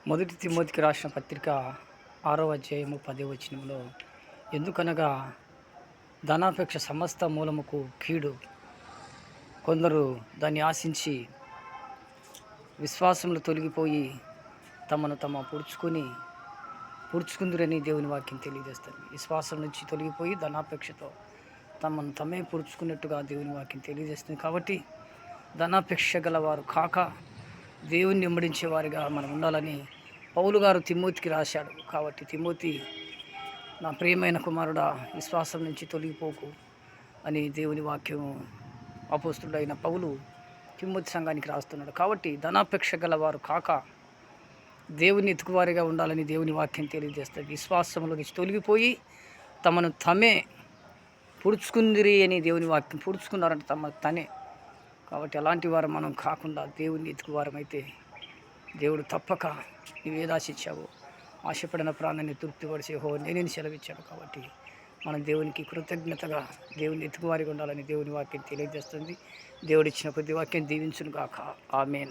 మొదటి తిమోతికి రాసిన పత్రిక 6వ అధ్యాయము 10వ వచనంలో, ఎందుకనగా ధనాపేక్ష సమస్త మూలముకు కీడు, కొందరు దాన్ని ఆశించి విశ్వాసంలో తొలగిపోయి తమను పూడ్చుకుందురని దేవుని వాక్యం తెలియజేస్తుంది. విశ్వాసం నుంచి తొలగిపోయి ధనాపేక్షతో తమను తమే పూడ్చుకున్నట్టుగా దేవుని వాక్యం తెలియజేస్తుంది. కాబట్టి ధనాపేక్ష గలవారు కాక దేవుని వెంబడించే వారిగా మనం ఉండాలని పౌలు గారు తిమోతికి రాశాడు. కాబట్టి తిమోతి, నా ప్రియమైన కుమారుడా, విశ్వాసం నుంచి తొలగిపోకు అని దేవుని వాక్యం అపోస్తుడైన పౌలు తిమోతి సంఘానికి రాస్తున్నాడు. కాబట్టి ధనాపేక్ష గలవారు కాక దేవుని ఎత్తుకువారిగా ఉండాలని దేవుని వాక్యం తెలియజేస్తుంది. విశ్వాసంలో నుంచి తొలగిపోయి తమను తమే పూడ్చుకుందిరి అని దేవుని వాక్యం, పూడ్చుకున్నారంటే తనే. కాబట్టి అలాంటి వారు మనం కాకుండా దేవుని ఎత్తుకువారమైతే దేవుడు తప్పక నీవేది ఆశించావో ఆశపడిన ప్రాణాన్ని తృప్తిపరిచే నేనేని సెలవిచ్చాను. కాబట్టి మనం దేవునికి కృతజ్ఞతగా దేవుని ఎత్తుకువారిగా ఉండాలని దేవుని వాక్యం తెలియజేస్తుంది. దేవుడిచ్చిన ప్రతి వాక్యం దీవించును గాక. ఆమేన్.